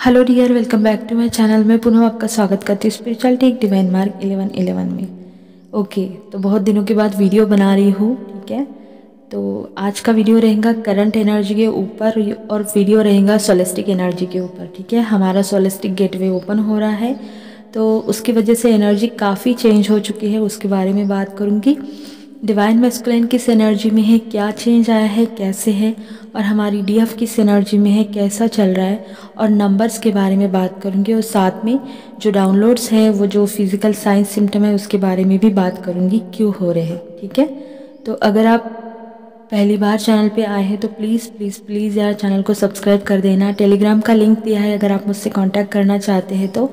Hello dear, welcome back to my channel. मैं पुनः आपका स्वागत करती हूँ स्पिरिचुअलिटी एक डिवाइन मार्क 1111 में। ओके, तो बहुत दिनों के बाद वीडियो बना रही हूँ। ठीक है, तो आज का वीडियो रहेगा करंट एनर्जी के ऊपर और वीडियो रहेगा सोलिस्टिक एनर्जी के ऊपर। ठीक है, हमारा सोलिस्टिक गेटवे ओपन हो रहा है, तो उसकी वजह से एनर्जी काफ़ी चेंज हो चुकी है, उसके बारे में बात करूँगी। डिवाइन मैस्कुलिन किस एनर्जी में है, क्या चेंज आया है, कैसे है, और हमारी डीएफ किस एनर्जी में है, कैसा चल रहा है, और नंबर्स के बारे में बात करूँगी। और साथ में जो डाउनलोड्स हैं, वो जो फिज़िकल साइंस सिम्टम है उसके बारे में भी बात करूँगी, क्यों हो रहे हैं। ठीक है, तो अगर आप पहली बार चैनल पे आए हैं तो प्लीज़ प्लीज़ प्लीज़ यार चैनल को सब्सक्राइब कर देना। टेलीग्राम का लिंक दिया है, अगर आप मुझसे कांटेक्ट करना चाहते हैं तो।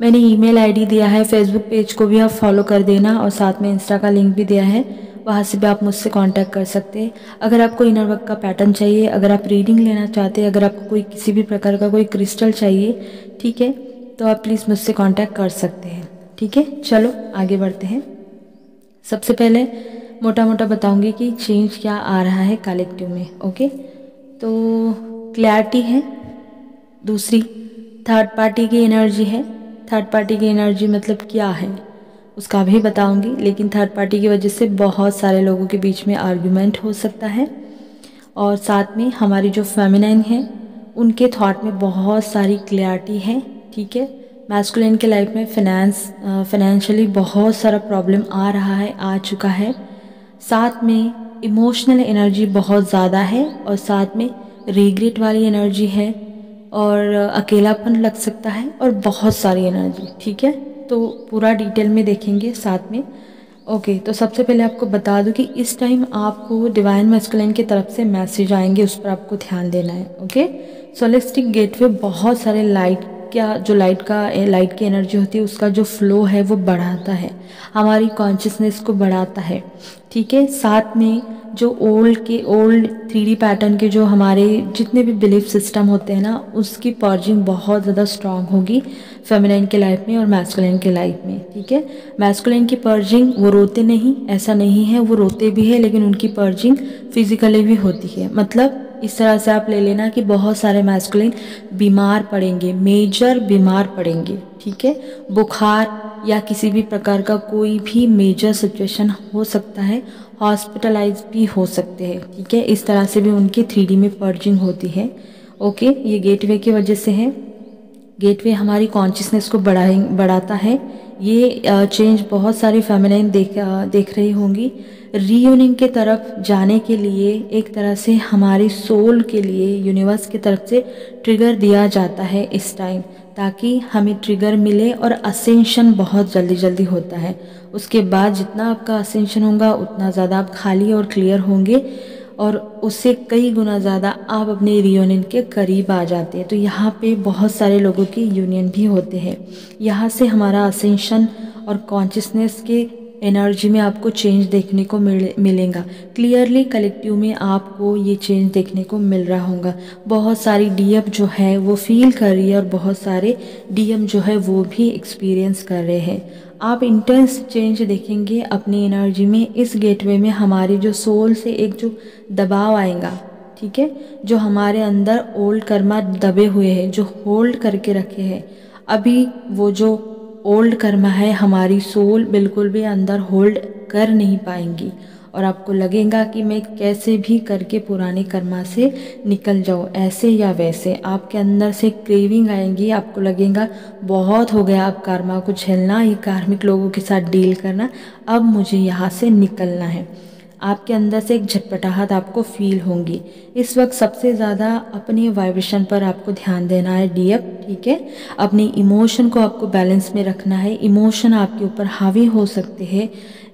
मैंने ईमेल आईडी दिया है, फेसबुक पेज को भी आप फॉलो कर देना, और साथ में इंस्टा का लिंक भी दिया है, वहाँ से भी आप मुझसे कांटेक्ट कर सकते हैं। अगर आपको इनर वर्क का पैटर्न चाहिए, अगर आप रीडिंग लेना चाहते हैं, अगर आपको कोई किसी भी प्रकार का कोई क्रिस्टल चाहिए, ठीक है, तो आप प्लीज़ मुझसे कांटेक्ट कर सकते हैं। ठीक है, चलो आगे बढ़ते हैं। सबसे पहले मोटा मोटा बताऊंगी कि चेंज क्या आ रहा है कलेक्टिव में। ओके, तो क्लैरिटी है, दूसरी थर्ड पार्टी की एनर्जी है। थर्ड पार्टी की एनर्जी मतलब क्या है उसका भी बताऊंगी, लेकिन थर्ड पार्टी की वजह से बहुत सारे लोगों के बीच में आर्ग्यूमेंट हो सकता है। और साथ में हमारी जो फेमिनाइन है उनके थॉट में बहुत सारी क्लैरिटी है। ठीक है, मैस्कुलिन के लाइफ में फाइनेंशियली बहुत सारा प्रॉब्लम आ रहा है, आ चुका है। साथ में इमोशनल एनर्जी बहुत ज़्यादा है, और साथ में रिग्रेट वाली एनर्जी है, और अकेलापन लग सकता है, और बहुत सारी एनर्जी। ठीक है, तो पूरा डिटेल में देखेंगे साथ में। ओके, तो सबसे पहले आपको बता दूं कि इस टाइम आपको डिवाइन मैस्कुलिन की तरफ से मैसेज आएंगे, उस पर आपको ध्यान देना है। ओके, सोलिस्टिक गेटवे बहुत सारे लाइट जो लाइट की एनर्जी होती है उसका जो फ्लो है वो बढ़ाता है, हमारी कॉन्शियसनेस को बढ़ाता है। ठीक है, साथ में जो ओल्ड 3D पैटर्न के जो हमारे जितने भी बिलीफ सिस्टम होते हैं ना, उसकी पर्जिंग बहुत ज़्यादा स्ट्रांग होगी फेमिनाइन के लाइफ में और मैस्कुलिन के लाइफ में। ठीक है, मैस्कुलिन की पर्जिंग, वो रोते नहीं, ऐसा नहीं है, वो रोते भी है, लेकिन उनकी पर्जिंग फिजिकली भी होती है। मतलब इस तरह से आप ले लेना कि बहुत सारे मैस्कुलिन बीमार पड़ेंगे, मेजर बीमार पड़ेंगे। ठीक है, बुखार या किसी भी प्रकार का कोई भी मेजर सिचुएशन हो सकता है, हॉस्पिटलाइज भी हो सकते हैं। ठीक है, इस तरह से भी उनकी 3D में पर्जिंग होती है। ओके, ये गेटवे की वजह से है। गेटवे हमारी कॉन्शियसनेस को बढ़ाता है। ये चेंज बहुत सारी फेमिनाइन देख रही होंगी। रीयूनियन के तरफ जाने के लिए एक तरह से हमारी सोल के लिए यूनिवर्स की तरफ से ट्रिगर दिया जाता है इस टाइम, ताकि हमें ट्रिगर मिले, और असेंशन बहुत जल्दी जल्दी होता है। उसके बाद जितना आपका असेंशन होगा उतना ज़्यादा आप खाली और क्लियर होंगे, और उससे कई गुना ज़्यादा आप अपने रियूनियन के करीब आ जाते हैं। तो यहाँ पे बहुत सारे लोगों के यूनियन भी होते हैं। यहाँ से हमारा असेंशन और कॉन्शियसनेस के एनर्जी में आपको चेंज देखने को मिलेगा। क्लियरली कलेक्टिव में आपको ये चेंज देखने को मिल रहा होगा। बहुत सारी डीएम जो है वो फील कर रही है, और बहुत सारे डीएम जो है वो भी एक्सपीरियंस कर रहे हैं। आप इंटेंस चेंज देखेंगे अपनी एनर्जी में। इस गेटवे में हमारी जो सोल से एक जो दबाव आएगा, ठीक है, जो हमारे अंदर ओल्ड कर्मा दबे हुए हैं, जो होल्ड करके रखे हैं, अभी वो जो ओल्ड कर्मा है हमारी सोल बिल्कुल भी अंदर होल्ड कर नहीं पाएंगी, और आपको लगेगा कि मैं कैसे भी करके पुराने कर्मा से निकल जाऊँ, ऐसे या वैसे। आपके अंदर से क्रेविंग आएगी, आपको लगेगा बहुत हो गया अब कर्मा को झेलना, ये कार्मिक लोगों के साथ डील करना, अब मुझे यहाँ से निकलना है। आपके अंदर से एक झटपटाहट आपको फील होंगी। इस वक्त सबसे ज़्यादा अपने वाइब्रेशन पर आपको ध्यान देना है डीएफ। ठीक है, अपने इमोशन को आपको बैलेंस में रखना है। इमोशन आपके ऊपर हावी हो सकते हैं।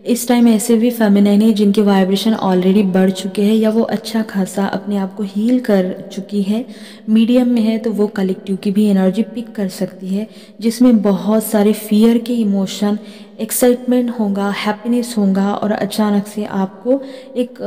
इस टाइम ऐसे भी फेमिनाइन है जिनके वाइब्रेशन ऑलरेडी बढ़ चुके हैं, या वो अच्छा खासा अपने आप को हील कर चुकी है। मीडियम में है तो वो कलेक्टिव की भी एनर्जी पिक कर सकती है, जिसमें बहुत सारे फियर के इमोशन, एक्साइटमेंट होगा, हैप्पीनेस होगा, और अचानक से आपको एक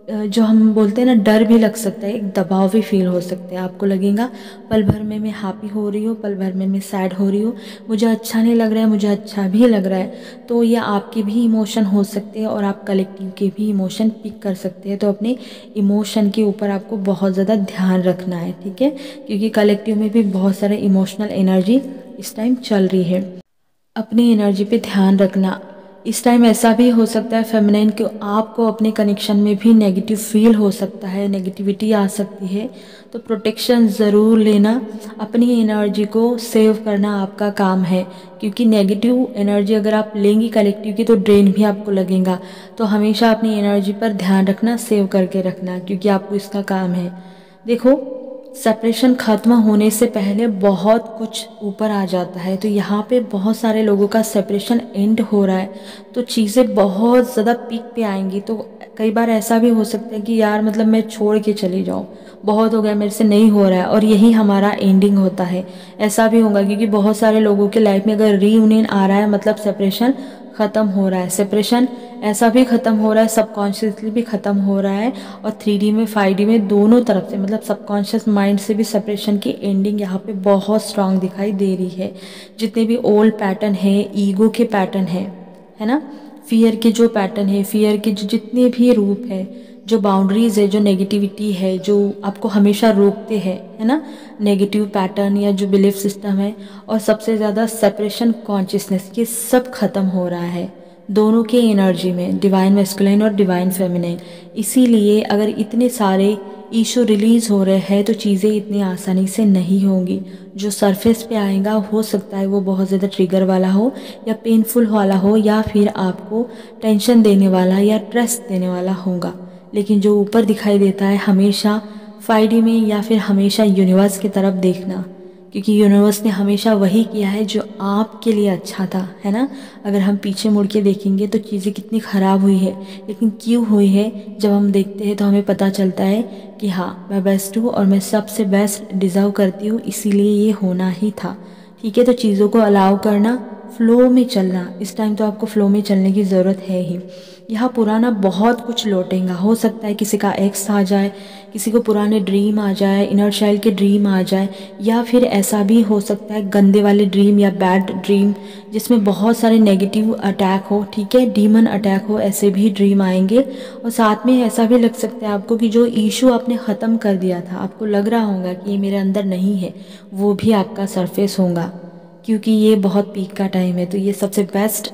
जो हम बोलते हैं ना, डर भी लग सकता है, एक दबाव भी फील हो सकता है। आपको लगेगा पल भर में मैं हैप्पी हो रही हूँ, पल भर में मैं सैड हो रही हूँ, मुझे अच्छा नहीं लग रहा है, मुझे अच्छा भी लग रहा है। तो ये आपके भी इमोशन हो सकते हैं और आप कलेक्टिव के भी इमोशन पिक कर सकते हैं। तो अपने इमोशन के ऊपर आपको बहुत ज़्यादा ध्यान रखना है, ठीक है, क्योंकि कलेक्टिव में भी बहुत सारे इमोशनल एनर्जी इस टाइम चल रही है। अपनी एनर्जी पे ध्यान रखना। इस टाइम ऐसा भी हो सकता है फेमिनाइन कि आपको अपने कनेक्शन में भी नेगेटिव फील हो सकता है, नेगेटिविटी आ सकती है। तो प्रोटेक्शन ज़रूर लेना, अपनी एनर्जी को सेव करना आपका काम है, क्योंकि नेगेटिव एनर्जी अगर आप लेंगी कलेक्टिव की तो ड्रेन भी आपको लगेगा। तो हमेशा अपनी एनर्जी पर ध्यान रखना, सेव करके रखना, क्योंकि आपको इसका काम है। देखो, सेपरेशन ख़त्म होने से पहले बहुत कुछ ऊपर आ जाता है। तो यहाँ पे बहुत सारे लोगों का सेपरेशन एंड हो रहा है, तो चीज़ें बहुत ज़्यादा पीक पे आएंगी। तो कई बार ऐसा भी हो सकता है कि यार मतलब मैं छोड़ के चली जाऊँ, बहुत हो गया, मेरे से नहीं हो रहा है, और यही हमारा एंडिंग होता है। ऐसा भी होगा, क्योंकि बहुत सारे लोगों के लाइफ में अगर रीयूनियन आ रहा है मतलब सेपरेशन ख़त्म हो रहा है। सेपरेशन ऐसा भी ख़त्म हो रहा है, सबकॉन्शियसली भी ख़त्म हो रहा है, और 3D में 5D में दोनों तरफ से, मतलब सबकॉन्शियस माइंड से भी सेपरेशन की एंडिंग यहाँ पे बहुत स्ट्रांग दिखाई दे रही है। जितने भी ओल्ड पैटर्न है, ईगो के पैटर्न है ना, फियर के जो पैटर्न है, फियर के जो जितने भी रूप है, जो बाउंड्रीज है, जो नेगेटिविटी है, जो आपको हमेशा रोकते हैं, है ना, नेगेटिव पैटर्न या जो बिलीफ सिस्टम है, और सबसे ज़्यादा सेपरेशन कॉन्शियसनेस, ये सब खत्म हो रहा है दोनों के एनर्जी में, डिवाइन मैस्कुलिन और डिवाइन फेमिनिन। इसीलिए अगर इतने सारे इशू रिलीज़ हो रहे हैं तो चीज़ें इतनी आसानी से नहीं होंगी। जो सरफेस पे आएगा हो सकता है वो बहुत ज़्यादा ट्रिगर वाला हो, या पेनफुल वाला हो, या फिर आपको टेंशन देने वाला या स्ट्रेस देने वाला होगा। लेकिन जो ऊपर दिखाई देता है हमेशा 5D में, या फिर हमेशा यूनिवर्स की तरफ देखना, क्योंकि यूनिवर्स ने हमेशा वही किया है जो आपके लिए अच्छा था, है ना। अगर हम पीछे मुड़ के देखेंगे तो चीज़ें कितनी ख़राब हुई है, लेकिन क्यों हुई है, जब हम देखते हैं तो हमें पता चलता है कि हाँ, मैं बेस्ट हूँ और मैं सबसे बेस्ट डिज़र्व करती हूँ, इसीलिए ये होना ही था, ठीक है। तो चीज़ों को अलाउ करना, फ्लो में चलना। इस टाइम तो आपको फ्लो में चलने की ज़रूरत है ही। यहाँ पुराना बहुत कुछ लौटेगा। हो सकता है किसी का एक्स आ जाए, किसी को पुराने ड्रीम आ जाए, इनर चाइल्ड के ड्रीम आ जाए, या फिर ऐसा भी हो सकता है गंदे वाले ड्रीम या बैड ड्रीम जिसमें बहुत सारे नेगेटिव अटैक हो, ठीक है, डीमन अटैक हो, ऐसे भी ड्रीम आएंगे। और साथ में ऐसा भी लग सकता है आपको कि जो इशू आपने ख़त्म कर दिया था, आपको लग रहा होगा कि ये मेरे अंदर नहीं है, वो भी आपका सरफेस होगा, क्योंकि ये बहुत पीक का टाइम है। तो ये सबसे बेस्ट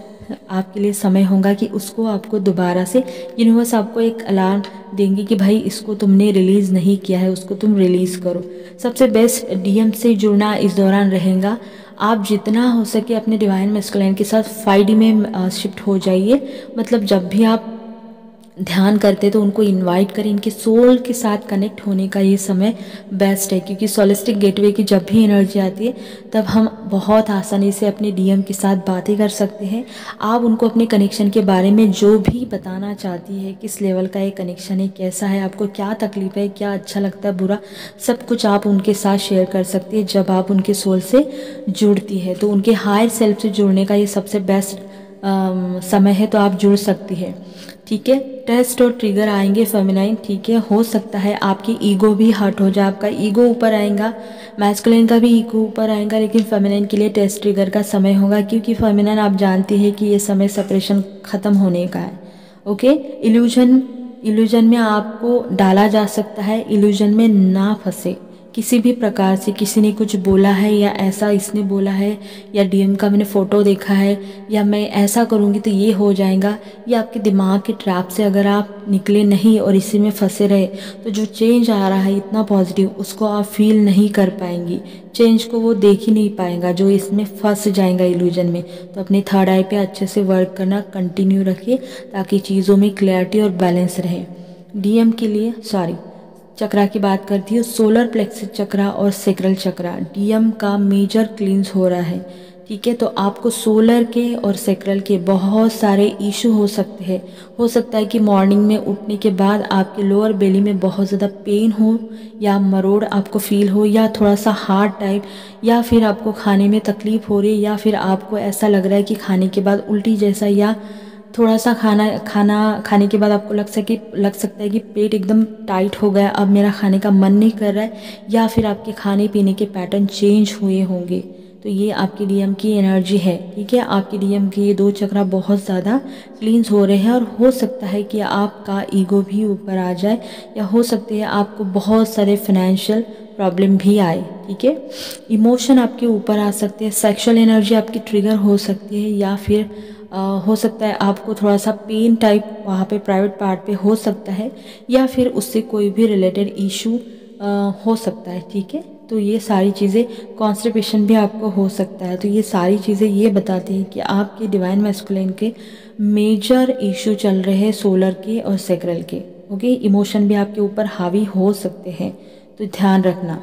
आपके लिए समय होगा कि उसको आपको दोबारा से, यूनिवर्स आपको एक अलार्म देंगे कि भाई इसको तुमने रिलीज़ नहीं किया है, उसको तुम रिलीज़ करो। सबसे बेस्ट डीएम से जुड़ना इस दौरान रहेगा। आप जितना हो सके अपने डिवाइन मैस्कुलिन के साथ 5D में शिफ्ट हो जाइए। मतलब जब भी आप ध्यान करते तो उनको इनवाइट करें, इनके सोल के साथ कनेक्ट होने का ये समय बेस्ट है, क्योंकि सोलिस्टिक गेटवे की जब भी एनर्जी आती है तब हम बहुत आसानी से अपने डीएम के साथ बातें कर सकते हैं। आप उनको अपने कनेक्शन के बारे में जो भी बताना चाहती है, किस लेवल का ये कनेक्शन है, कैसा है, आपको क्या तकलीफ है, क्या अच्छा लगता है, बुरा, सब कुछ आप उनके साथ शेयर कर सकती है। जब आप उनके सोल से जुड़ती है तो उनके हायर सेल्फ से जुड़ने का ये सबसे बेस्ट समय है, तो आप जुड़ सकती है, ठीक है। टेस्ट और ट्रिगर आएंगे फेमिनाइन, ठीक है। हो सकता है आपकी ईगो भी हर्ट हो जाए, आपका ईगो ऊपर आएगा, मैस्कुलिन का भी ईगो ऊपर आएगा, लेकिन फेमिनाइन के लिए टेस्ट ट्रिगर का समय होगा, क्योंकि फेमिनाइन आप जानती है कि ये समय सेपरेशन ख़त्म होने का है, ओके। इल्यूजन में आपको डाला जा सकता है, इल्यूजन में ना फंसे किसी भी प्रकार से। किसी ने कुछ बोला है, या ऐसा इसने बोला है, या डीएम का मैंने फ़ोटो देखा है, या मैं ऐसा करूँगी तो ये हो जाएगा, या आपके दिमाग के ट्रैप से अगर आप निकले नहीं और इसी में फंसे रहे तो जो चेंज आ रहा है इतना पॉजिटिव, उसको आप फील नहीं कर पाएंगी, चेंज को वो देख ही नहीं पाएगा जो इसमें फंस जाएगा इल्यूजन में। तो अपने थर्ड आई पे अच्छे से वर्क करना कंटिन्यू रखिए, ताकि चीज़ों में क्लैरिटी और बैलेंस रहे। डीएम के लिए चक्रा की बात करती हूँ, सोलर प्लेक्सिस चक्रा और सेक्रल चक्रा डीएम का मेजर क्लींस हो रहा है, ठीक है। तो आपको सोलर के और सेक्रल के बहुत सारे इशू हो सकते हैं। हो सकता है कि मॉर्निंग में उठने के बाद आपके लोअर बेली में बहुत ज़्यादा पेन हो, या मरोड़ आपको फील हो, या थोड़ा सा हार्ड टाइप, या फिर आपको खाने में तकलीफ़ हो रही है, या फिर आपको ऐसा लग रहा है कि खाने के बाद उल्टी जैसा या थोड़ा सा खाना खाने के बाद आपको लग सकता है कि पेट एकदम टाइट हो गया, अब मेरा खाने का मन नहीं कर रहा है, या फिर आपके खाने पीने के पैटर्न चेंज हुए होंगे। तो ये आपकी डीएम की एनर्जी है, ठीक है। आपके डीएम के ये 2 चक्रा बहुत ज़्यादा क्लींस हो रहे हैं, और हो सकता है कि आपका ईगो भी ऊपर आ जाए, या हो सकते हैं आपको बहुत सारे फाइनेंशियल प्रॉब्लम भी आए, ठीक है। इमोशन आपके ऊपर आ सकते हैं, सेक्सुअल एनर्जी आपकी ट्रिगर हो सकती है, या फिर हो सकता है आपको थोड़ा सा पेन टाइप वहाँ पे प्राइवेट पार्ट पे हो सकता है, या फिर उससे कोई भी रिलेटेड इशू हो सकता है, ठीक है। तो ये सारी चीज़ें, कॉन्स्टिपेशन भी आपको हो सकता है। तो ये सारी चीज़ें ये बताती हैं कि आपके डिवाइन मैस्कुलिन के मेजर इशू चल रहे हैं, सोलर के और सैक्रल के, ओके। इमोशन भी आपके ऊपर हावी हो सकते हैं, तो ध्यान रखना।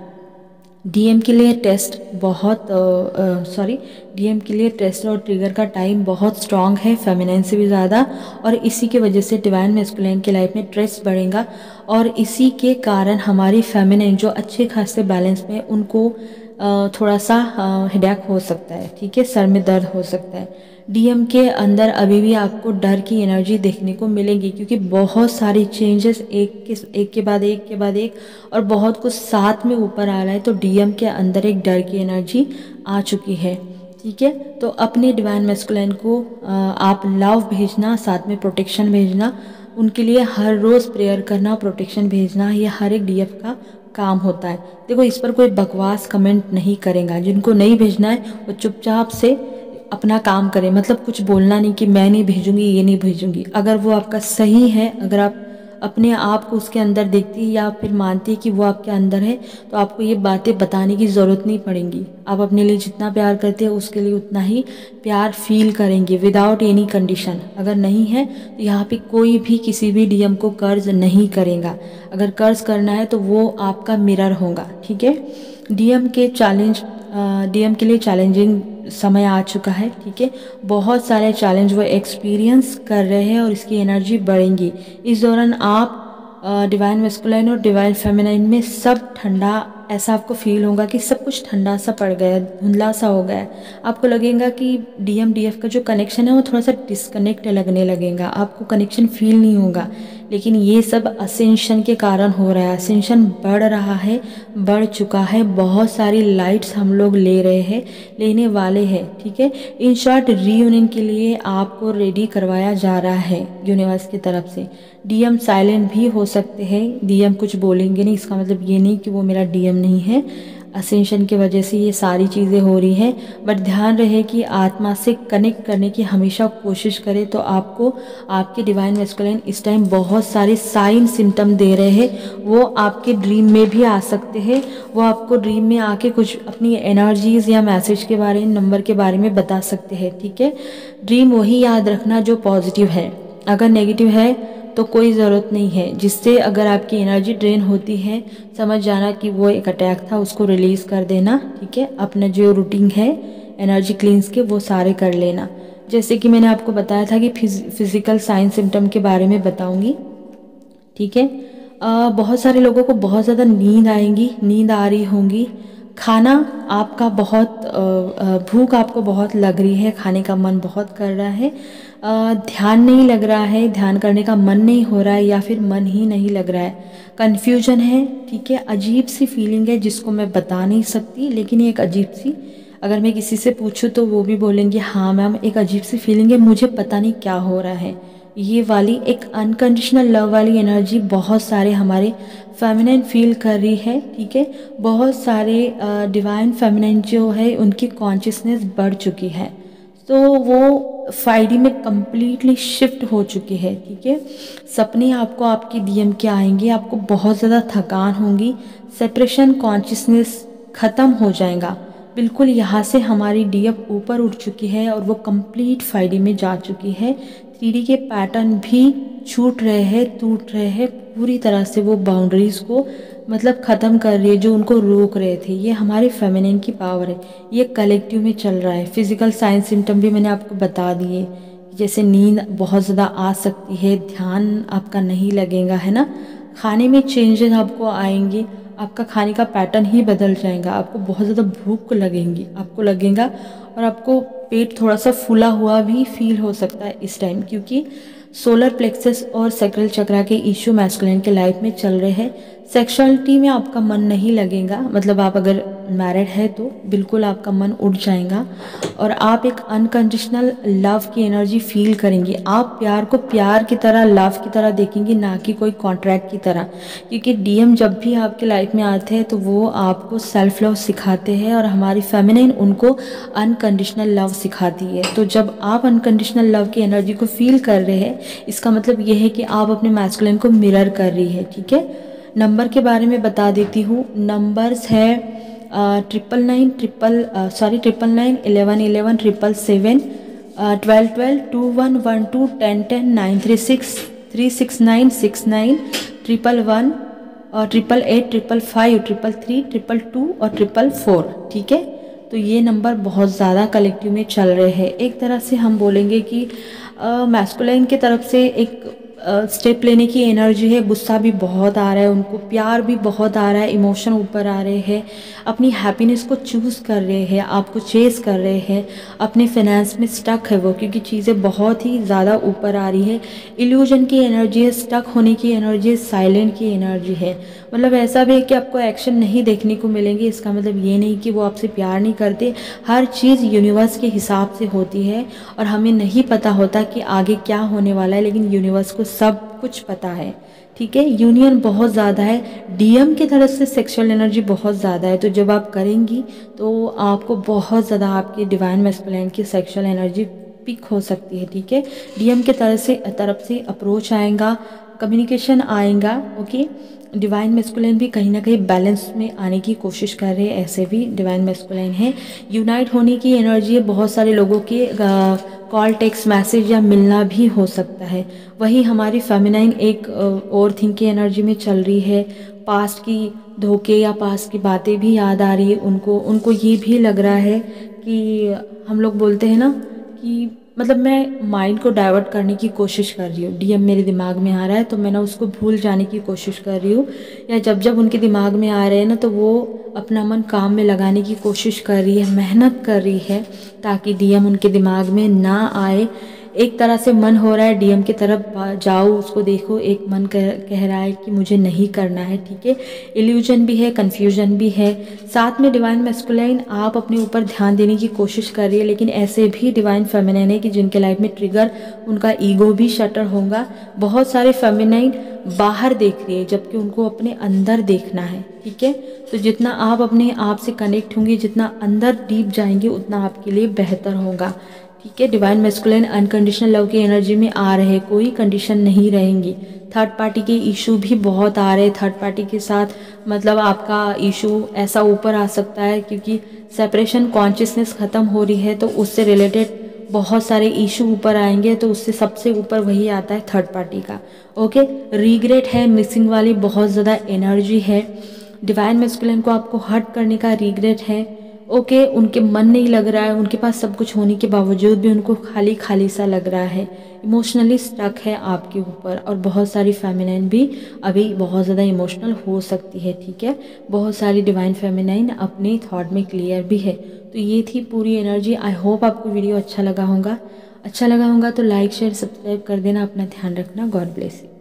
डीएम के लिए टेस्ट डीएम के लिए टेस्ट और ट्रिगर का टाइम बहुत स्ट्रांग है, फेमिनाइन से भी ज़्यादा, और इसी की वजह से डिवाइन मैस्कुलिन की लाइफ में स्ट्रेस बढ़ेगा, और इसी के कारण हमारी फेमिनाइन जो अच्छे खासे बैलेंस में, उनको थोड़ा सा हेडेक हो सकता है, ठीक है, सर में दर्द हो सकता है। डीएम के अंदर अभी भी आपको डर की एनर्जी देखने को मिलेगी, क्योंकि बहुत सारी चेंजेस एक के बाद एक और बहुत कुछ साथ में ऊपर आ रहा है। तो डीएम के अंदर एक डर की एनर्जी आ चुकी है, ठीक है। तो अपने डिवाइन मैस्कुलिन को आप लव भेजना, साथ में प्रोटेक्शन भेजना, उनके लिए हर रोज़ प्रेयर करना, प्रोटेक्शन भेजना, ये हर एक डीएफ का काम होता है। देखो, इस पर कोई बकवास कमेंट नहीं करेगा। जिनको नहीं भेजना है वो चुपचाप से अपना काम करें, मतलब कुछ बोलना नहीं कि मैं नहीं भेजूंगी, ये नहीं भेजूंगी। अगर वो आपका सही है, अगर आप अपने आप को उसके अंदर देखती या फिर मानती कि वो आपके अंदर है, तो आपको ये बातें बताने की ज़रूरत नहीं पड़ेगी। आप अपने लिए जितना प्यार करते हैं उसके लिए उतना ही प्यार फील करेंगे, विदाउट एनी कंडीशन। अगर नहीं है तो यहाँ पे कोई भी किसी भी डीएम को कर्ज नहीं करेगा। अगर कर्ज करना है तो वो आपका मिरर होगा, ठीक है। डीएम के लिए चैलेंजिंग समय आ चुका है, ठीक है। बहुत सारे चैलेंज वो एक्सपीरियंस कर रहे हैं, और इसकी एनर्जी बढ़ेंगी। इस दौरान आप डिवाइन मैस्कुलिन और डिवाइन फेमिनाइन में सब ठंडा, ऐसा आपको फील होगा कि सब कुछ ठंडा सा पड़ गया, धुंधला सा हो गया है। आपको लगेगा कि डीएम डीएफ का जो कनेक्शन है वो थोड़ा सा डिस्कनेक्ट लगने लगेगा, आपको कनेक्शन फील नहीं होगा। लेकिन ये सब असेंशन के कारण हो रहा है। असेंशन बढ़ रहा है, बढ़ चुका है। बहुत सारी लाइट्स हम लोग ले रहे हैं, लेने वाले हैं, ठीक है। इन शॉर्ट, रीयूनियन के लिए आपको रेडी करवाया जा रहा है यूनिवर्स की तरफ से। डीएम साइलेंट भी हो सकते हैं, डीएम कुछ बोलेंगे नहीं, इसका मतलब ये नहीं कि वो मेरा डीएम नहीं है। असेंशन की वजह से ये सारी चीज़ें हो रही हैं, बट ध्यान रहे कि आत्मा से कनेक्ट करने की हमेशा कोशिश करें। तो आपको आपके डिवाइन मैस्कुलिन इस टाइम बहुत सारे साइन सिम्टम दे रहे हैं। वो आपके ड्रीम में भी आ सकते हैं, वो आपको ड्रीम में आके कुछ अपनी एनर्जीज़ या मैसेज के बारे में, नंबर के बारे में बता सकते हैं, ठीक है। ड्रीम वही याद रखना जो पॉजिटिव है, अगर नेगेटिव है तो कोई ज़रूरत नहीं है। जिससे अगर आपकी एनर्जी ड्रेन होती है, समझ जाना कि वो एक अटैक था, उसको रिलीज़ कर देना, ठीक है। अपना जो रूटीन है एनर्जी क्लींस के, वो सारे कर लेना। जैसे कि मैंने आपको बताया था कि फिज़िकल साइन सिम्टम के बारे में बताऊंगी, ठीक है। बहुत सारे लोगों को बहुत ज़्यादा नींद आ रही होंगी। खाना आपका बहुत भूख आपको बहुत लग रही है, खाने का मन बहुत कर रहा है। ध्यान नहीं लग रहा है, ध्यान करने का मन नहीं हो रहा है, या फिर मन ही नहीं लग रहा है। कन्फ्यूजन है, ठीक है। अजीब सी फीलिंग है जिसको मैं बता नहीं सकती, लेकिन ये एक अजीब सी, अगर मैं किसी से पूछूं तो वो भी बोलेंगे हाँ मैम, एक अजीब सी फीलिंग है, मुझे पता नहीं क्या हो रहा है। ये वाली एक अनकंडीशनल लव वाली एनर्जी बहुत सारे हमारे फेमिनाइन फील कर रही है, ठीक है। बहुत सारे डिवाइन फेमिनाइन जो है उनकी कॉन्शियसनेस बढ़ चुकी है, तो वो 5D में कम्प्लीटली शिफ्ट हो चुकी है, ठीक है। सपने आपको आपकी डीएम के आएंगे, आपको बहुत ज़्यादा थकान होगी, सेपरेशन कॉन्शियसनेस ख़त्म हो जाएगा बिल्कुल। यहाँ से हमारी डीएफ ऊपर उठ चुकी है और वो कंप्लीट 5D में जा चुकी है। 3D के पैटर्न भी छूट रहे हैं, टूट रहे हैं पूरी तरह से। वो बाउंड्रीज़ को मतलब ख़त्म कर रही है जो उनको रोक रहे थे। ये हमारे फेमिनिन की पावर है, ये कलेक्टिव में चल रहा है। फिजिकल साइन सिम्टम भी मैंने आपको बता दिए, जैसे नींद बहुत ज़्यादा आ सकती है, ध्यान आपका नहीं लगेगा, है ना। खाने में चेंजेस आपको आएंगे, आपका खाने का पैटर्न ही बदल जाएगा। आपको बहुत ज़्यादा भूख लगेगी, आपको लगेगा, और आपको पेट थोड़ा सा फूला हुआ भी फील हो सकता है इस टाइम, क्योंकि सोलर प्लेक्सस और सैक्रल चक्रा के इशू मैस्कुलिन के लाइफ में चल रहे हैं। सेक्सुअलिटी में आपका मन नहीं लगेगा, मतलब आप अगर मैरिड है तो बिल्कुल आपका मन उठ जाएगा और आप एक अनकंडीशनल लव की एनर्जी फील करेंगी। आप प्यार को प्यार की तरह, लव की तरह देखेंगी, ना कि कोई कॉन्ट्रैक्ट की तरह, क्योंकि डीएम जब भी आपके लाइफ में आते हैं तो वो आपको सेल्फ लव सिखाते हैं और हमारी फेमिनिन उनको अनकंडीशनल लव सिखाती है। तो जब आप अनकंडीशनल लव की एनर्जी को फील कर रहे हैं, इसका मतलब ये है कि आप अपने मैस्कुलिन को मिरर कर रही है। ठीक है, नंबर के बारे में बता देती हूँ। नंबर्स है 999, 1111, 777, 1212, 2112, 1010, 936, 369, 69, 111, 888, 555, 333, 222 और 444। ठीक है, तो ये नंबर बहुत ज़्यादा कलेक्टिव में चल रहे हैं। एक तरह से हम बोलेंगे कि मैस्कुलिन की तरफ से एक स्टेप लेने की एनर्जी है। गुस्सा भी बहुत आ रहा है उनको, प्यार भी बहुत आ रहा है, इमोशन ऊपर आ रहे हैं, अपनी हैप्पीनेस को चूज़ कर रहे हैं, आपको चेस कर रहे हैं। अपने फाइनेंस में स्टक है वो, क्योंकि चीज़ें बहुत ही ज़्यादा ऊपर आ रही है। इल्यूजन की एनर्जी है, स्टक होने की एनर्जी है, साइलेंट की एनर्जी है। मतलब ऐसा भी है कि आपको एक्शन नहीं देखने को मिलेंगे। इसका मतलब ये नहीं कि वो आपसे प्यार नहीं करते। हर चीज़ यूनिवर्स के हिसाब से होती है और हमें नहीं पता होता कि आगे क्या होने वाला है, लेकिन यूनिवर्स को सब कुछ पता है। ठीक है, यूनियन बहुत ज़्यादा है, डीएम की तरफ से सेक्सुअल एनर्जी बहुत ज़्यादा है। तो जब आप करेंगी तो आपको बहुत ज़्यादा आपकी डिवाइन मैस्कुलिन की सेक्सुअल एनर्जी पिक हो सकती है। ठीक है, डीएम के तरफ से अप्रोच आएगा, कम्युनिकेशन आएगा। ओके, डिवाइन मैस्कुलिन भी कहीं ना कहीं बैलेंस में आने की कोशिश कर रहे हैं, ऐसे भी डिवाइन मैस्कुलिन है। यूनाइट होने की एनर्जी है, बहुत सारे लोगों के कॉल, टेक्स्ट मैसेज या मिलना भी हो सकता है। वही हमारी फेमिनाइन एक ओवर थिंक की एनर्जी में चल रही है। पास्ट की धोखे या पास्ट की बातें भी याद आ रही है उनको ये भी लग रहा है कि हम लोग बोलते हैं ना कि मतलब मैं माइंड को डाइवर्ट करने की कोशिश कर रही हूँ। डीएम मेरे दिमाग में आ रहा है तो मैं ना उसको भूल जाने की कोशिश कर रही हूँ, या जब उनके दिमाग में आ रहे हैं ना तो वो अपना मन काम में लगाने की कोशिश कर रही है, मेहनत कर रही है ताकि डीएम उनके दिमाग में ना आए। एक तरह से मन हो रहा है डीएम की तरफ जाओ, उसको देखो, एक मन कह रहा है कि मुझे नहीं करना है। ठीक है, इल्यूजन भी है, कन्फ्यूजन भी है। साथ में डिवाइन मैस्कुलाइन आप अपने ऊपर ध्यान देने की कोशिश कर रही है, लेकिन ऐसे भी डिवाइन फेमिनाइन है कि जिनके लाइफ में ट्रिगर उनका ईगो भी शटर होगा। बहुत सारे फेमिनाइन बाहर देख रही है जबकि उनको अपने अंदर देखना है। ठीक है, तो जितना आप अपने आप से कनेक्ट होंगे, जितना अंदर डीप जाएंगे, उतना आपके लिए बेहतर होगा। ठीक है, डिवाइन मैस्कुलिन अनकंडीशनल लव की एनर्जी में आ रहे, कोई कंडीशन नहीं रहेंगी। थर्ड पार्टी के इशू भी बहुत आ रहे, थर्ड पार्टी के साथ मतलब आपका इशू ऐसा ऊपर आ सकता है क्योंकि सेपरेशन कॉन्शियसनेस ख़त्म हो रही है, तो उससे रिलेटेड बहुत सारे इशू ऊपर आएंगे। तो उससे सबसे ऊपर वही आता है थर्ड पार्टी का। ओके, रिग्रेट है, मिसिंग वाली बहुत ज़्यादा एनर्जी है। डिवाइन मैस्कुलिन को आपको हर्ट करने का रिग्रेट है। ओके, उनके मन नहीं लग रहा है, उनके पास सब कुछ होने के बावजूद भी उनको खाली खाली सा लग रहा है, इमोशनली स्टक है आपके ऊपर। और बहुत सारी फेमिनाइन भी अभी बहुत ज़्यादा इमोशनल हो सकती है। ठीक है, बहुत सारी डिवाइन फेमिनाइन अपने थॉट में क्लियर भी है। तो ये थी पूरी एनर्जी। आई होप आपको वीडियो अच्छा लगा होगा तो लाइक शेयर सब्सक्राइब कर देना। अपना ध्यान रखना। God bless you.